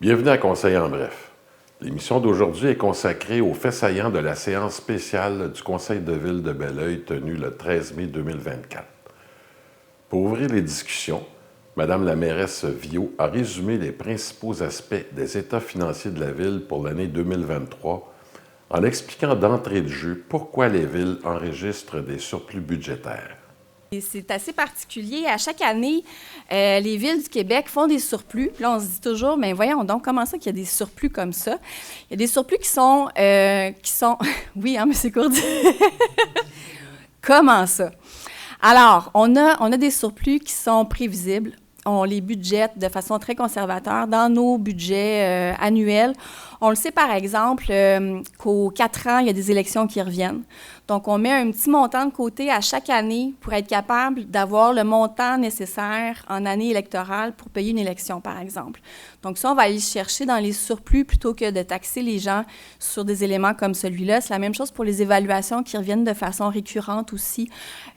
Bienvenue à Conseil en bref. L'émission d'aujourd'hui est consacrée aux faits saillants de la séance spéciale du Conseil de ville de Belleuil tenue le 13 mai 2024. Pour ouvrir les discussions, Mme la mairesse Viault a résumé les principaux aspects des états financiers de la ville pour l'année 2023 en expliquant d'entrée de jeu pourquoi les villes enregistrent des surplus budgétaires. Et c'est assez particulier. À chaque année, les villes du Québec font des surplus. Puis là, on se dit toujours, mais voyons donc, comment ça qu'il y a des surplus comme ça? Il y a des surplus qui sont... Oui, hein, M. Courdi? Comment ça? Alors, on a des surplus qui sont prévisibles. On les budgète de façon très conservateur dans nos budgets annuels. On le sait, par exemple, qu'aux 4 ans, il y a des élections qui reviennent. Donc, on met un petit montant de côté à chaque année pour être capable d'avoir le montant nécessaire en année électorale pour payer une élection, par exemple. Donc, ça, on va aller chercher dans les surplus plutôt que de taxer les gens sur des éléments comme celui-là. C'est la même chose pour les évaluations qui reviennent de façon récurrente aussi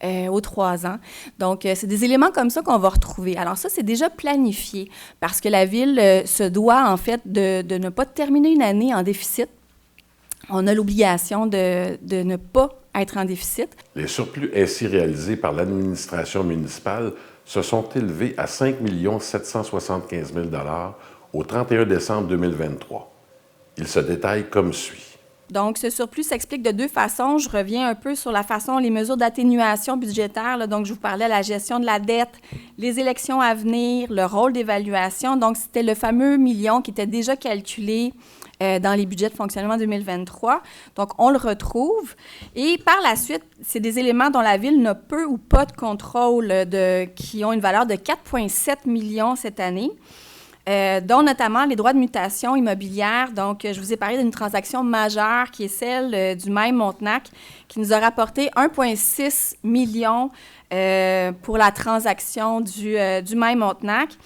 aux 3 ans. Donc, c'est des éléments comme ça qu'on va retrouver. Alors ça, c'est déjà planifié parce que la Ville se doit, en fait, de ne pas terminer une année en déficit. On a l'obligation de ne pas être en déficit. Les surplus ainsi réalisés par l'administration municipale se sont élevés à 5 775 000 au 31 décembre 2023. Ils se détaillent comme suit. Donc, ce surplus s'explique de 2 façons. Je reviens un peu sur la façon, les mesures d'atténuation budgétaire. Là. Donc, je vous parlais de la gestion de la dette, les élections à venir, le rôle d'évaluation. Donc, c'était le fameux million qui était déjà calculé dans les budgets de fonctionnement 2023. Donc, on le retrouve. Et par la suite, c'est des éléments dont la Ville n'a peu ou pas de contrôle, qui ont une valeur de 4,7 millions cette année. Dont notamment les droits de mutation immobilière. Donc, je vous ai parlé d'une transaction majeure qui est celle du Maine-Montenac, qui nous a rapporté 1,6 million pour la transaction du Maine-Montenac.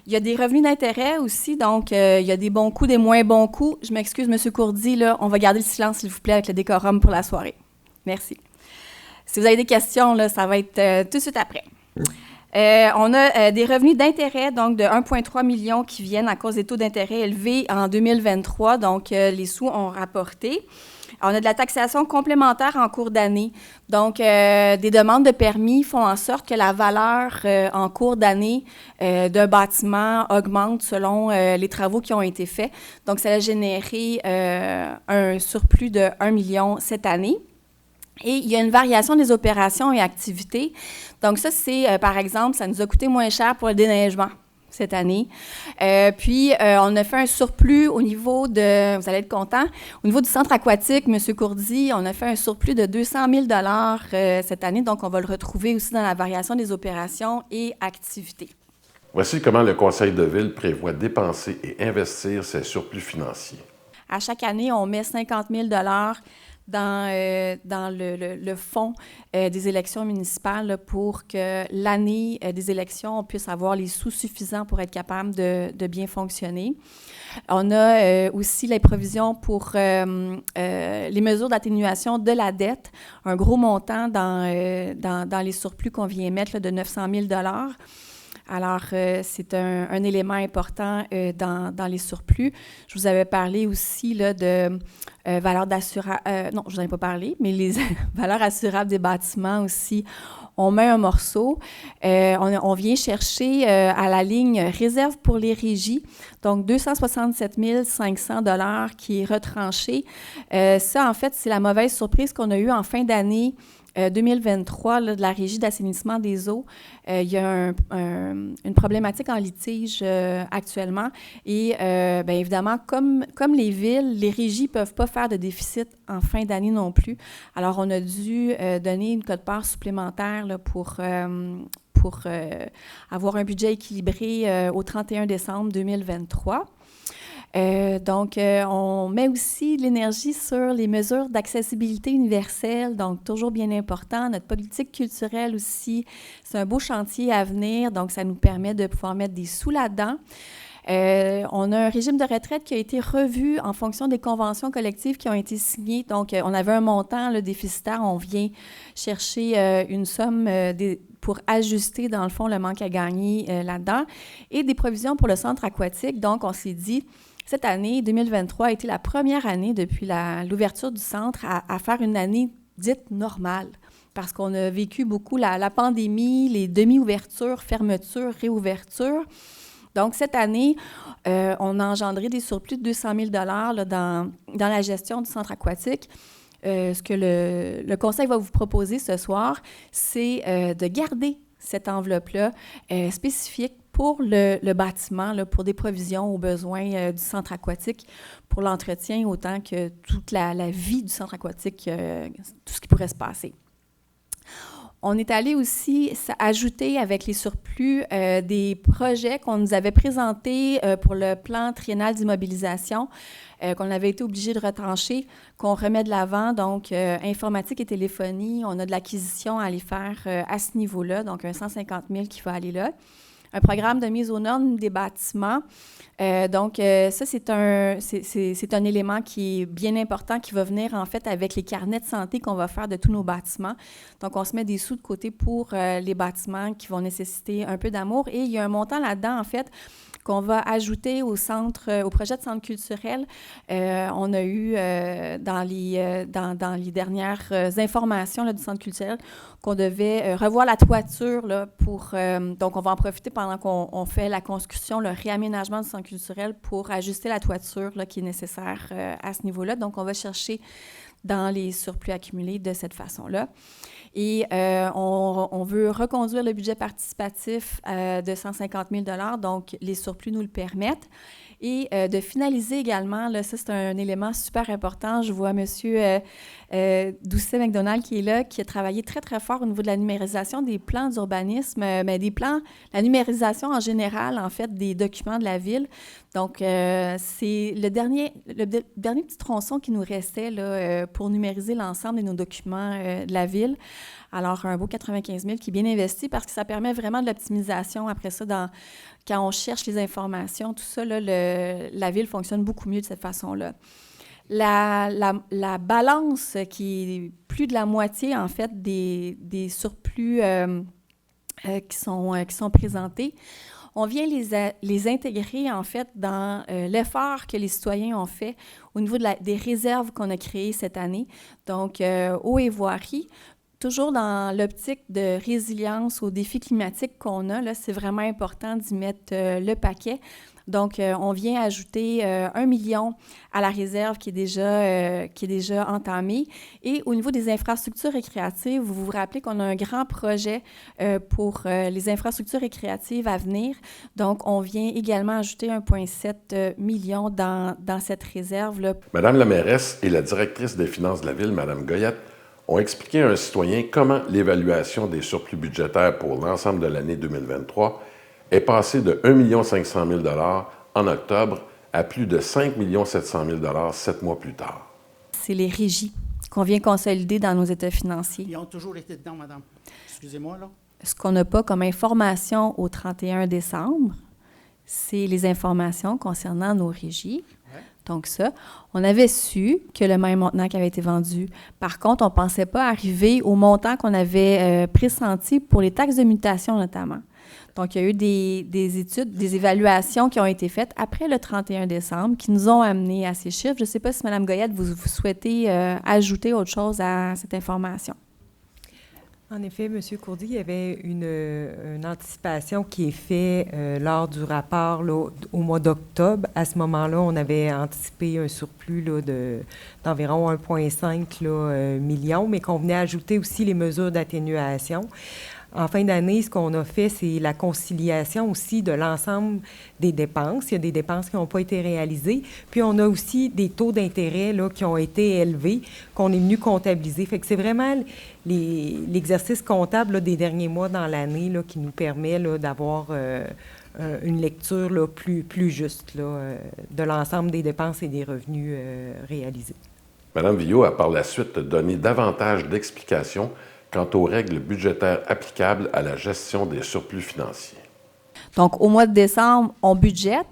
Il y a des revenus d'intérêt aussi, donc il y a des bons coups, des moins bons coups. Je m'excuse, M. Courdi, là, on va garder le silence, s'il vous plaît, avec le décorum pour la soirée. Merci. Si vous avez des questions, là, ça va être tout de suite après. On a des revenus d'intérêt, donc de 1,3 million qui viennent à cause des taux d'intérêt élevés en 2023, donc les sous ont rapporté. On a de la taxation complémentaire en cours d'année. Donc, des demandes de permis font en sorte que la valeur en cours d'année d'un bâtiment augmente selon les travaux qui ont été faits. Donc, ça a généré un surplus de 1 million cette année. Et il y a une variation des opérations et activités. Donc ça, c'est, par exemple, ça nous a coûté moins cher pour le déneigement cette année. Puis, on a fait un surplus au niveau de, vous allez être contents, au niveau du centre aquatique, M. Courdi, on a fait un surplus de 200 000 cette année. Donc, on va le retrouver aussi dans la variation des opérations et activités. Voici comment le Conseil de ville prévoit dépenser et investir ses surplus financiers. À chaque année, on met 50 000 dans le fonds des élections municipales là, pour que l'année des élections, on puisse avoir les sous suffisants pour être capable de bien fonctionner. On a aussi les provisions pour les mesures d'atténuation de la dette, un gros montant dans les surplus qu'on vient mettre là, de 900 000 $. Alors, c'est un élément important dans les surplus. Je vous avais parlé aussi là, de valeurs d'assurables... non, je vous en ai pas parlé, mais les valeurs assurables des bâtiments aussi. On met un morceau. On vient chercher à la ligne réserve pour les régies, donc 267 500 $ qui est retranché. Ça, en fait, c'est la mauvaise surprise qu'on a eue en fin d'année 2023, là, de la Régie d'assainissement des eaux. Il y a une problématique en litige actuellement et bien évidemment, comme les villes, les régies ne peuvent pas faire de déficit en fin d'année non plus. Alors, on a dû donner une quote-part supplémentaire là, pour avoir un budget équilibré au 31 décembre 2023. Donc, on met aussi de l'énergie sur les mesures d'accessibilité universelle, donc toujours bien important. Notre politique culturelle aussi, c'est un beau chantier à venir, donc ça nous permet de pouvoir mettre des sous là-dedans. On a un régime de retraite qui a été revu en fonction des conventions collectives qui ont été signées. Donc, on avait un montant là, déficitaire. On vient chercher une somme pour ajuster, dans le fond, le manque à gagner là-dedans. Et des provisions pour le centre aquatique. Donc, on s'est dit, cette année, 2023, a été la première année depuis l'ouverture du centre à faire une année dite normale. Parce qu'on a vécu beaucoup la pandémie, les demi-ouvertures, fermetures, réouvertures. Donc, cette année, on a engendré des surplus de 200 000 là, dans la gestion du centre aquatique. Ce que le Conseil va vous proposer ce soir, c'est de garder cette enveloppe-là spécifique pour le bâtiment, là, pour des provisions aux besoins du centre aquatique, pour l'entretien autant que toute la vie du centre aquatique, tout ce qui pourrait se passer. On est allé aussi ajouter avec les surplus des projets qu'on nous avait présentés pour le plan triennal d'immobilisation, qu'on avait été obligé de retrancher, qu'on remet de l'avant. Donc, informatique et téléphonie, on a de l'acquisition à aller faire à ce niveau-là, donc un 150 000 qui va aller là. Un programme de mise aux normes des bâtiments. Donc, ça, c'est un élément qui est bien important, qui va venir, en fait, avec les carnets de santé qu'on va faire de tous nos bâtiments. Donc, on se met des sous de côté pour les bâtiments qui vont nécessiter un peu d'amour. Et il y a un montant là-dedans, en fait, qu'on va ajouter au projet de centre culturel. On a eu dans les dernières informations là, du centre culturel qu'on devait revoir la toiture là, donc on va en profiter pendant qu'on fait la construction, le réaménagement du centre culturel pour ajuster la toiture là, qui est nécessaire à ce niveau-là. Donc, on va chercher dans les surplus accumulés de cette façon-là. Et on veut reconduire le budget participatif de 150 000 $, donc les surplus nous le permettent. Et de finaliser également, là, ça c'est un élément super important, je vois M. Doucet-McDonald qui est là, qui a travaillé très, très fort au niveau de la numérisation des plans d'urbanisme, mais des plans, la numérisation en général, en fait, des documents de la ville. Donc, c'est le dernier petit tronçon qui nous restait là, pour numériser l'ensemble de nos documents de la ville. Alors, un beau 95 000 qui est bien investi parce que ça permet vraiment de l'optimisation. Après ça, quand on cherche les informations, tout ça, là, la ville fonctionne beaucoup mieux de cette façon-là. La balance qui est plus de la moitié, en fait, des surplus qui sont présentés, on vient les intégrer, en fait, dans l'effort que les citoyens ont fait au niveau des réserves qu'on a créées cette année. Donc, eau et voirie, toujours dans l'optique de résilience aux défis climatiques qu'on a, là, c'est vraiment important d'y mettre le paquet. Donc, on vient ajouter 1 million à la réserve qui est déjà entamée. Et au niveau des infrastructures récréatives, vous vous rappelez qu'on a un grand projet pour les infrastructures récréatives à venir. Donc, on vient également ajouter 1,7 million dans cette réserve-là. Madame la mairesse et la directrice des finances de la ville, Madame Goyette, ont expliqué à un citoyen comment l'évaluation des surplus budgétaires pour l'ensemble de l'année 2023 est passée de 1 500 000 $ en octobre à plus de 5 700 000 $ 7 mois plus tard. C'est les régies qu'on vient consolider dans nos états financiers. Ils ont toujours été dedans, madame. Excusez-moi, là. Ce qu'on n'a pas comme information au 31 décembre, c'est les informations concernant nos régies. Ouais. Donc ça, on avait su que le même montant qui avait été vendu. Par contre, on ne pensait pas arriver au montant qu'on avait pressenti pour les taxes de mutation notamment. Donc, il y a eu des études, des évaluations qui ont été faites après le 31 décembre qui nous ont amenés à ces chiffres. Je ne sais pas si Mme Goyette, vous souhaitez ajouter autre chose à cette information. En effet, M. Courdy, il y avait une anticipation qui est faite lors du rapport là, au mois d'octobre. À ce moment-là, on avait anticipé un surplus là, d'environ 1,5 million, mais qu'on venait ajouter aussi les mesures d'atténuation. En fin d'année, ce qu'on a fait, c'est la conciliation aussi de l'ensemble des dépenses. Il y a des dépenses qui n'ont pas été réalisées. Puis, on a aussi des taux d'intérêt là, qui ont été élevés, qu'on est venu comptabiliser. Fait que c'est vraiment l'exercice comptable là, des derniers mois dans l'année là, qui nous permet là, d'avoir une lecture là, plus juste là, de l'ensemble des dépenses et des revenus réalisés. Mme Villot a par la suite donné davantage d'explications quant aux règles budgétaires applicables à la gestion des surplus financiers. Donc, au mois de décembre, on budgète.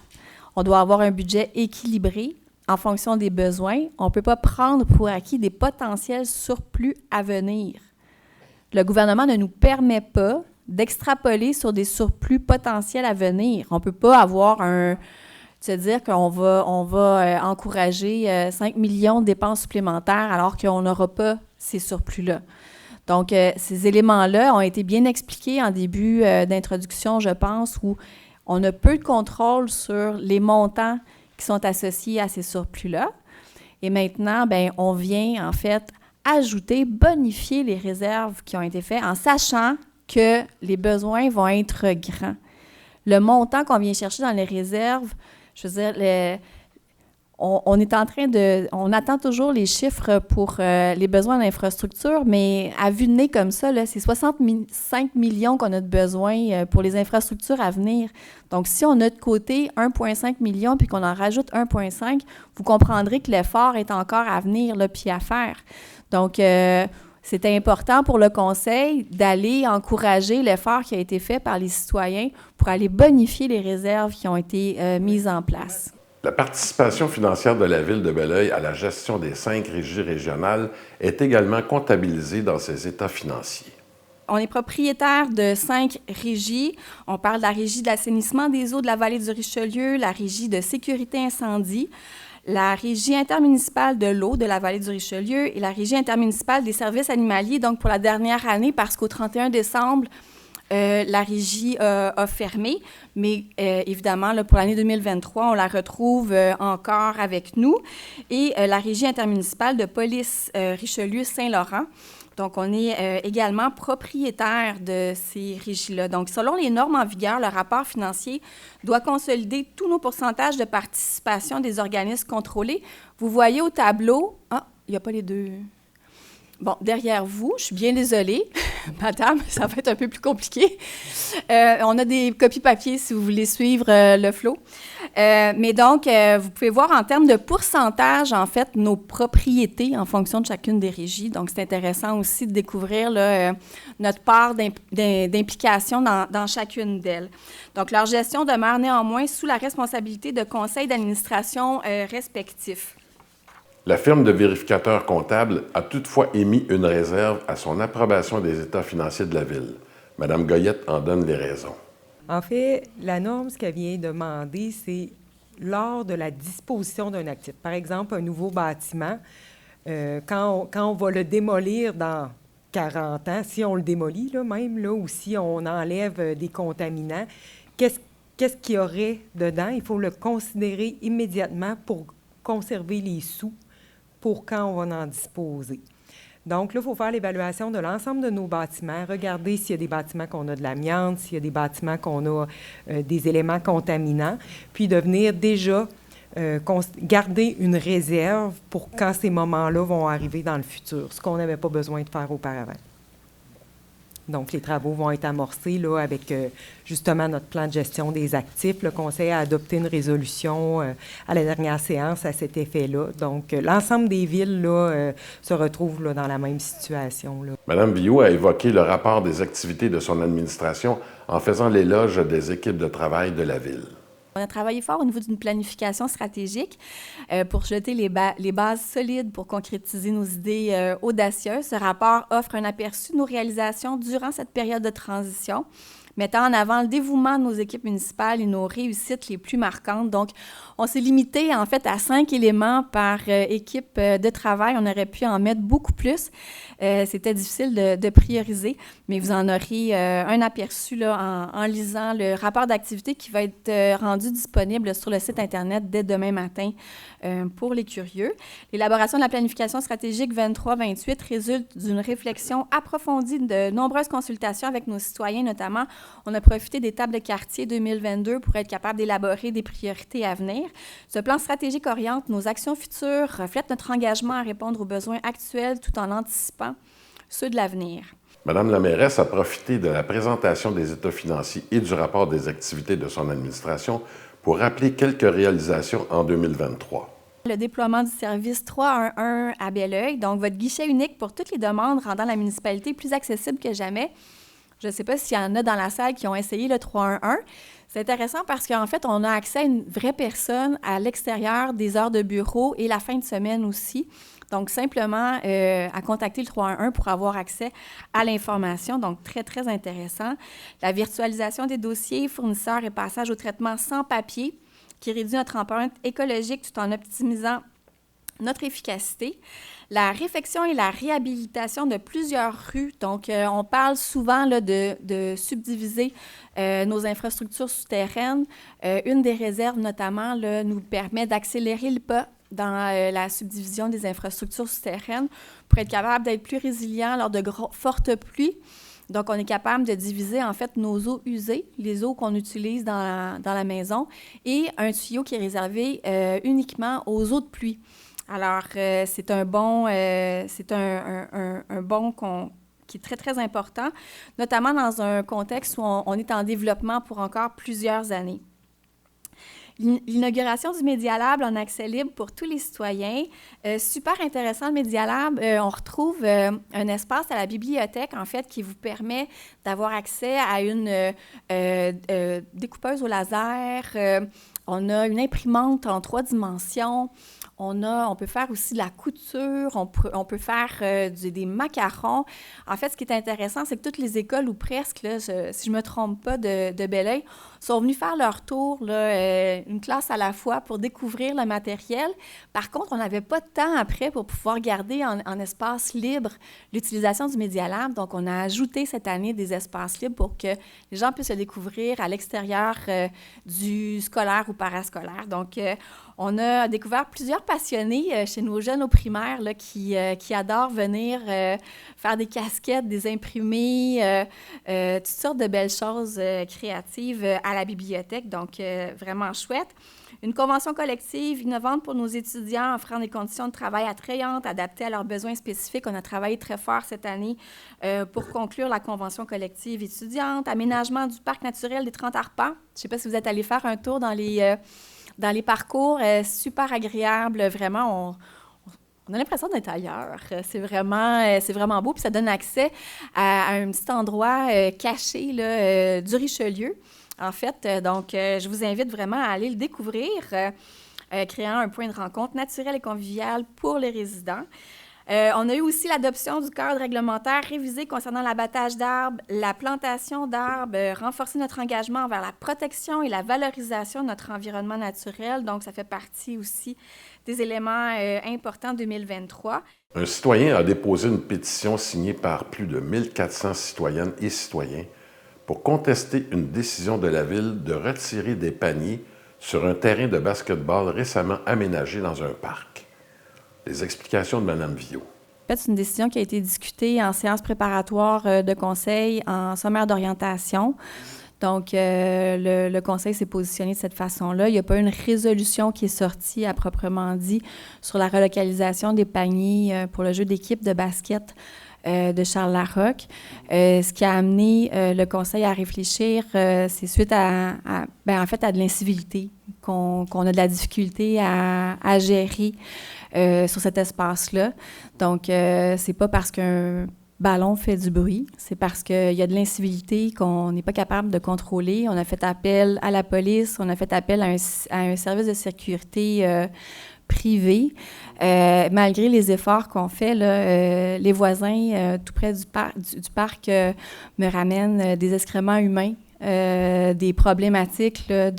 On doit avoir un budget équilibré en fonction des besoins. On ne peut pas prendre pour acquis des potentiels surplus à venir. Le gouvernement ne nous permet pas d'extrapoler sur des surplus potentiels à venir. On ne peut pas se dire qu'on va encourager 5 millions de dépenses supplémentaires alors qu'on n'aura pas ces surplus-là. Donc, ces éléments-là ont été bien expliqués en début d'introduction, je pense, où on a peu de contrôle sur les montants qui sont associés à ces surplus-là. Et maintenant, bien, on vient, en fait, bonifier les réserves qui ont été faites en sachant que les besoins vont être grands. Le montant qu'on vient chercher dans les réserves, je veux dire, on attend toujours les chiffres pour les besoins d'infrastructure, mais à vue de nez comme ça, là, c'est 65 millions qu'on a de besoin pour les infrastructures à venir. Donc, si on a de côté 1,5 million puis qu'on en rajoute 1,5, vous comprendrez que l'effort est encore à venir, là, puis à faire. Donc, c'est important pour le Conseil d'aller encourager l'effort qui a été fait par les citoyens pour aller bonifier les réserves qui ont été mises en place. La participation financière de la Ville de Belleuil à la gestion des 5 régies régionales est également comptabilisée dans ses états financiers. On est propriétaire de 5 régies. On parle de la régie de l'assainissement des eaux de la vallée du Richelieu, la régie de sécurité incendie, la régie intermunicipale de l'eau de la vallée du Richelieu et la régie intermunicipale des services animaliers. Donc, pour la dernière année, parce qu'au 31 décembre, la régie a fermé, mais évidemment, là, pour l'année 2023, on la retrouve encore avec nous. Et la régie intermunicipale de police Richelieu-Saint-Laurent. Donc, on est également propriétaire de ces régies-là. Donc, selon les normes en vigueur, le rapport financier doit consolider tous nos pourcentages de participation des organismes contrôlés. Vous voyez au tableau... Ah, il n'y a pas les deux... Bon, derrière vous, je suis bien désolée, madame, ça va être un peu plus compliqué. On a des copies papier si vous voulez suivre le flow. Mais donc, vous pouvez voir en termes de pourcentage, en fait, nos propriétés en fonction de chacune des régies. Donc, c'est intéressant aussi de découvrir là, notre part d'implication dans chacune d'elles. Donc, leur gestion demeure néanmoins sous la responsabilité de conseils d'administration respectifs. La firme de vérificateurs comptables a toutefois émis une réserve à son approbation des états financiers de la Ville. Mme Goyette en donne les raisons. En fait, la norme, ce qu'elle vient demander, c'est lors de la disposition d'un actif. Par exemple, un nouveau bâtiment, quand on va le démolir dans 40 ans, si on le démolit là, même, là, ou si on enlève des contaminants, qu'est-ce qu'il y aurait dedans? Il faut le considérer immédiatement pour conserver les sous pour quand on va en disposer. Donc là, il faut faire l'évaluation de l'ensemble de nos bâtiments, regarder s'il y a des bâtiments qu'on a de l'amiante, s'il y a des bâtiments qu'on a des éléments contaminants, puis de venir déjà garder une réserve pour quand ces moments-là vont arriver dans le futur, ce qu'on n'avait pas besoin de faire auparavant. Donc, les travaux vont être amorcés là, avec justement notre plan de gestion des actifs. Le Conseil a adopté une résolution à la dernière séance à cet effet-là. Donc, l'ensemble des villes là, se retrouvent là, dans la même situation. Là. Mme Biot a évoqué le rapport des activités de son administration en faisant l'éloge des équipes de travail de la Ville. On a travaillé fort au niveau d'une planification stratégique pour jeter les bases solides pour concrétiser nos idées audacieuses. Ce rapport offre un aperçu de nos réalisations durant cette période de transition, mettant en avant le dévouement de nos équipes municipales et nos réussites les plus marquantes. Donc, on s'est limité en fait à 5 éléments par équipe de travail. On aurait pu en mettre beaucoup plus. C'était difficile de prioriser, mais vous en aurez un aperçu là, en lisant le rapport d'activité qui va être rendu disponible sur le site Internet dès demain matin pour les curieux. L'élaboration de la planification stratégique 23-28 résulte d'une réflexion approfondie de nombreuses consultations avec nos citoyens, notamment. On a profité des tables de quartier 2022 pour être capable d'élaborer des priorités à venir. Ce plan stratégique oriente nos actions futures, reflète notre engagement à répondre aux besoins actuels tout en anticipant ceux de l'avenir. Mme la mairesse a profité de la présentation des états financiers et du rapport des activités de son administration pour rappeler quelques réalisations en 2023. Le déploiement du service 311 à Belleuil, donc votre guichet unique pour toutes les demandes rendant la municipalité plus accessible que jamais. Je ne sais pas s'il y en a dans la salle qui ont essayé le 3-1-1. C'est intéressant parce qu'en fait, on a accès à une vraie personne à l'extérieur des heures de bureau et la fin de semaine aussi. Donc, simplement à contacter le 311 pour avoir accès à l'information. Donc, très, très intéressant. La virtualisation des dossiers, fournisseurs et passage au traitement sans papier qui réduit notre empreinte écologique tout en optimisant notre efficacité. La réfection et la réhabilitation de plusieurs rues. Donc, on parle souvent là, de subdiviser nos infrastructures souterraines. Une des réserves, notamment, là, nous permet d'accélérer le pas dans la subdivision des infrastructures souterraines pour être capable d'être plus résilient lors de fortes pluies. Donc, on est capable de diviser, en fait, nos eaux usées, les eaux qu'on utilise dans la maison, et un tuyau qui est réservé uniquement aux eaux de pluie. Alors, c'est un bon qui est très, très important, notamment dans un contexte où on est en développement pour encore plusieurs années. L'inauguration du Media Lab en accès libre pour tous les citoyens. Super intéressant, le Media Lab. On retrouve un espace à la bibliothèque, en fait, qui vous permet d'avoir accès à une découpeuse au laser. On a une imprimante en 3 dimensions. On peut faire aussi de la couture, on peut faire des macarons. En fait, ce qui est intéressant, c'est que toutes les écoles, ou presque, là, si je ne me trompe pas, de Belleuil, sont venus faire leur tour, là, une classe à la fois, pour découvrir le matériel. Par contre, on n'avait pas de temps après pour pouvoir garder en espace libre l'utilisation du Media Lab. Donc, on a ajouté cette année des espaces libres pour que les gens puissent le découvrir à l'extérieur du scolaire ou parascolaire. Donc, on a découvert plusieurs passionnés chez nos jeunes au primaire là, qui adorent venir faire des casquettes, des imprimés, toutes sortes de belles choses créatives à la bibliothèque. Donc, vraiment chouette. Une convention collective innovante pour nos étudiants, offrant des conditions de travail attrayantes, adaptées à leurs besoins spécifiques. On a travaillé très fort cette année pour conclure la convention collective étudiante. Aménagement du parc naturel des 30 arpents. Je ne sais pas si vous êtes allés faire un tour dans les parcours, super agréable, vraiment, on a l'impression d'être ailleurs. C'est vraiment beau, puis ça donne accès à un petit endroit caché là, du Richelieu, en fait. Donc, je vous invite vraiment à aller le découvrir, créant un point de rencontre naturel et convivial pour les résidents. On a eu aussi l'adoption du cadre réglementaire révisé concernant l'abattage d'arbres, la plantation d'arbres, renforcer notre engagement envers la protection et la valorisation de notre environnement naturel. Donc, ça fait partie aussi des éléments importants 2023. Un citoyen a déposé une pétition signée par plus de 1400 citoyennes et citoyens pour contester une décision de la Ville de retirer des paniers sur un terrain de basket-ball récemment aménagé dans un parc. Les explications de Mme Viault. En fait, c'est une décision qui a été discutée en séance préparatoire de conseil, en sommaire d'orientation. Donc, le conseil s'est positionné de cette façon-là. Il n'y a pas une résolution qui est sortie, à proprement dit, sur la relocalisation des paniers pour le jeu d'équipe de basket de Charles Larocque. Ce qui a amené le conseil à réfléchir, c'est suite à de l'incivilité, qu'on a de la difficulté à gérer sur cet espace-là. Donc, c'est pas parce qu'un ballon fait du bruit, c'est parce qu'il y a de l'incivilité qu'on n'est pas capable de contrôler. On a fait appel à la police, on a fait appel à un service de sécurité privé. Malgré les efforts qu'on fait, là, les voisins tout près du parc me ramènent des excréments humains, des problématiques là,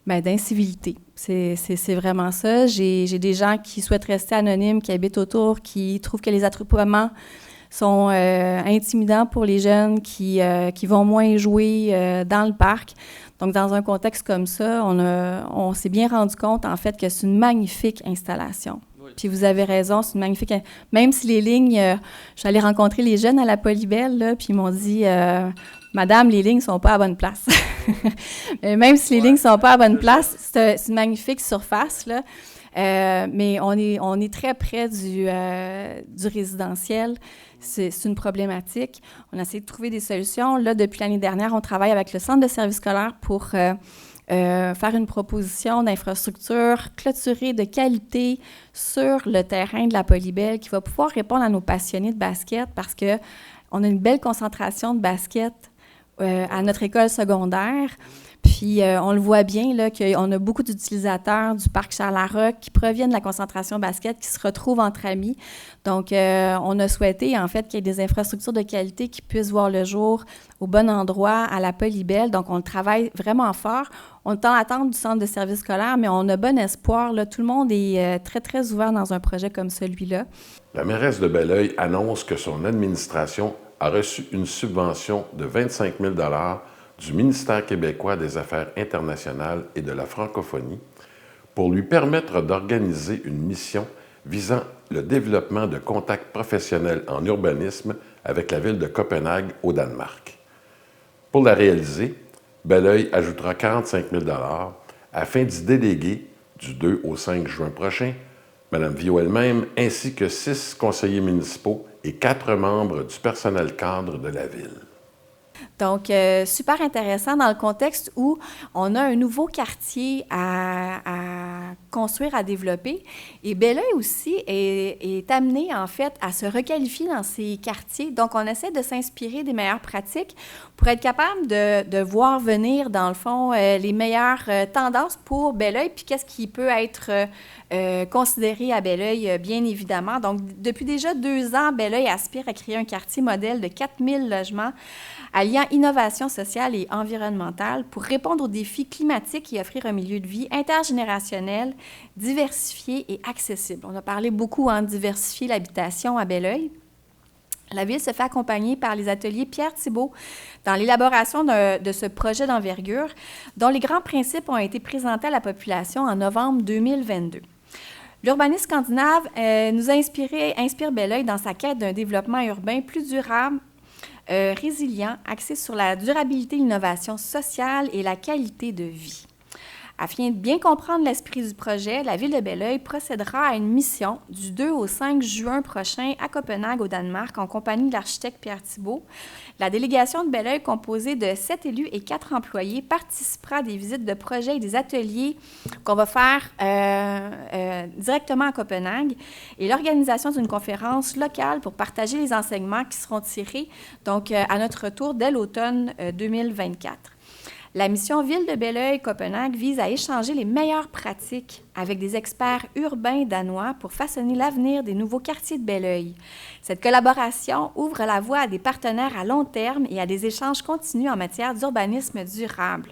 d'incivilité. C'est vraiment ça. J'ai des gens qui souhaitent rester anonymes, qui habitent autour, qui trouvent que les attroupements sont intimidants pour les jeunes qui vont moins jouer dans le parc. Donc, dans un contexte comme ça, on s'est bien rendu compte, en fait, que c'est une magnifique installation. Oui. Puis vous avez raison, c'est une magnifique... Même si les lignes... je suis allée rencontrer les jeunes à la Polybelle, là, puis ils m'ont dit... Madame, les lignes ne sont pas à bonne place. Même si les lignes ne sont pas à bonne place, c'est une magnifique surface, là. Mais on est très près du résidentiel. C'est une problématique. On a essayé de trouver des solutions. Là, depuis l'année dernière, on travaille avec le Centre de services scolaires pour faire une proposition d'infrastructure clôturée de qualité sur le terrain de la Polybelle qui va pouvoir répondre à nos passionnés de basket parce que On a une belle concentration de basket à notre école secondaire. Puis, on le voit bien, là, qu'on a beaucoup d'utilisateurs du parc Charles-Larocque qui proviennent de la concentration basket, qui se retrouvent entre amis. Donc, on a souhaité, en fait, qu'il y ait des infrastructures de qualité qui puissent voir le jour au bon endroit, à la Polybelle. Donc, on le travaille vraiment fort. On est en attente du centre de service scolaire, mais on a bon espoir. Là. Tout le monde est très, très ouvert dans un projet comme celui-là. La mairesse de Belleuil annonce que son administration a reçu une subvention de 25 000 du ministère québécois des Affaires internationales et de la francophonie pour lui permettre d'organiser une mission visant le développement de contacts professionnels en urbanisme avec la ville de Copenhague au Danemark. Pour la réaliser, Belleuil ajoutera 45 000 afin d'y déléguer, du 2 au 5 juin prochain, Mme Viault elle-même, ainsi que 6 conseillers municipaux et 4 membres du personnel cadre de la ville. Donc, super intéressant dans le contexte où on a un nouveau quartier à construire, à développer. Et Belleuil aussi est amené, en fait, à se requalifier dans ces quartiers. Donc, on essaie de s'inspirer des meilleures pratiques pour être capable de voir venir, dans le fond, les meilleures tendances pour Belleuil, puis qu'est-ce qui peut être considéré à Belleuil, bien évidemment. Donc, depuis déjà 2 ans, Belleuil aspire à créer un quartier modèle de 4 000 logements alliant innovation sociale et environnementale pour répondre aux défis climatiques et offrir un milieu de vie intergénérationnel, diversifié et accessible. On a parlé beaucoup de diversifier l'habitation à Belleuil. La Ville se fait accompagner par les ateliers Pierre Thibault dans l'élaboration de ce projet d'envergure, dont les grands principes ont été présentés à la population en novembre 2022. L'urbanisme scandinave inspire Belleuil dans sa quête d'un développement urbain plus durable, résilient, axé sur la durabilité, l'innovation sociale et la qualité de vie. Afin de bien comprendre l'esprit du projet, la Ville de Belleuil procédera à une mission du 2 au 5 juin prochain à Copenhague, au Danemark, en compagnie de l'architecte Pierre Thibault. La délégation de Belleuil, composée de 7 élus et 4 employés, participera à des visites de projets et des ateliers qu'on va faire directement à Copenhague et l'organisation d'une conférence locale pour partager les enseignements qui seront tirés donc, à notre retour dès l'automne 2024. La mission Ville de Belleuil-Copenhague vise à échanger les meilleures pratiques avec des experts urbains danois pour façonner l'avenir des nouveaux quartiers de Belleuil. Cette collaboration ouvre la voie à des partenaires à long terme et à des échanges continus en matière d'urbanisme durable.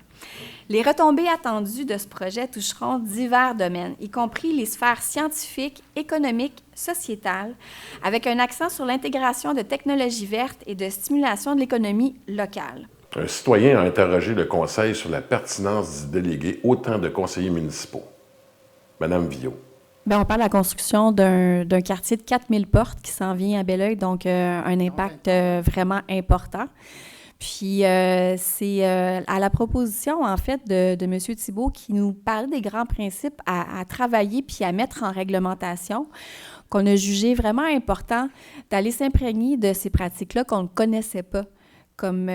Les retombées attendues de ce projet toucheront divers domaines, y compris les sphères scientifiques, économiques, sociétales, avec un accent sur l'intégration de technologies vertes et de stimulation de l'économie locale. Un citoyen a interrogé le Conseil sur la pertinence d'y déléguer autant de conseillers municipaux. Madame Viault. Bien, on parle de la construction d'un quartier de 4000 portes qui s'en vient à Belleuil, donc un impact vraiment important. Puis, c'est à la proposition, en fait, de M. Thibault qui nous parlait des grands principes à travailler puis à mettre en réglementation, qu'on a jugé vraiment important d'aller s'imprégner de ces pratiques-là qu'on ne connaissait pas comme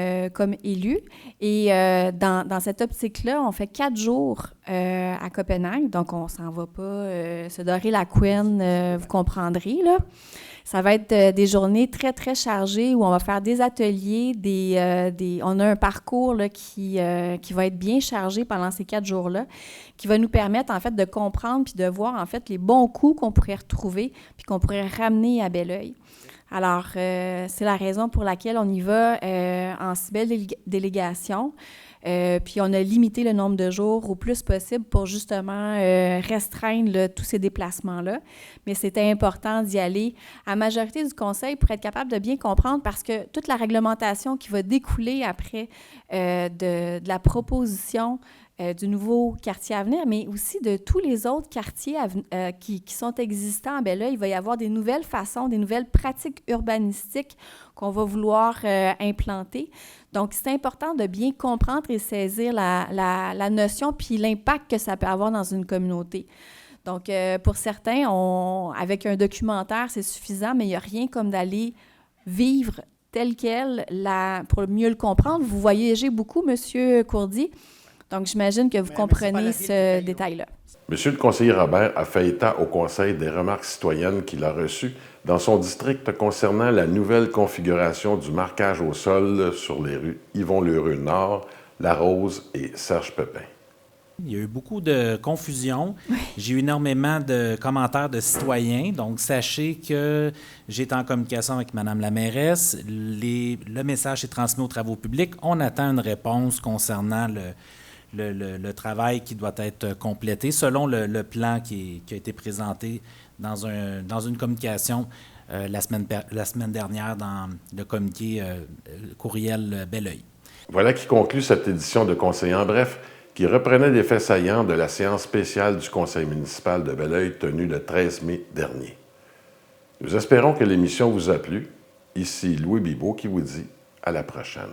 élu. Et dans cette optique-là, on fait 4 jours à Copenhague, donc on ne s'en va pas se dorer la couenne, vous comprendrez, là. Ça va être des journées très, très chargées où on va faire des ateliers, on a un parcours là, qui va être bien chargé pendant ces 4 jours-là, qui va nous permettre, en fait, de comprendre puis de voir, en fait, les bons coups qu'on pourrait retrouver puis qu'on pourrait ramener à Belleuil. Alors, c'est la raison pour laquelle on y va en si belle délégation. Puis, on a limité le nombre de jours au plus possible pour justement restreindre tous ces déplacements-là. Mais c'était important d'y aller à la majorité du conseil pour être capable de bien comprendre parce que toute la réglementation qui va découler après de la proposition du nouveau quartier à venir, mais aussi de tous les autres quartiers qui sont existants à Belleuil. Il va y avoir des nouvelles façons, des nouvelles pratiques urbanistiques qu'on va vouloir implanter. Donc, c'est important de bien comprendre et saisir la notion puis l'impact que ça peut avoir dans une communauté. Donc, pour certains, avec un documentaire, c'est suffisant, mais il n'y a rien comme d'aller vivre tel quel pour mieux le comprendre. Vous voyagez beaucoup, M. Courdy. Donc, j'imagine que vous Mais c'est pas la comprenez ville qui ce paye, là. détail-là. Monsieur le conseiller Robert a fait état au Conseil des remarques citoyennes qu'il a reçues dans son district concernant la nouvelle configuration du marquage au sol sur les rues Yvon-Lheureux Nord, La Rose et Serge Pepin. Il y a eu beaucoup de confusion. J'ai eu énormément de commentaires de citoyens. Donc, sachez que j'ai été en communication avec Mme la mairesse. Le message est transmis aux travaux publics. On attend une réponse concernant le travail qui doit être complété selon le plan qui a été présenté dans une communication la semaine dernière dans le communiqué courriel Belleuil. Voilà qui conclut cette édition de Conseil en bref, qui reprenait des faits saillants de la séance spéciale du Conseil municipal de Belleuil tenue le 13 mai dernier. Nous espérons que l'émission vous a plu. Ici Louis Bibeau qui vous dit à la prochaine.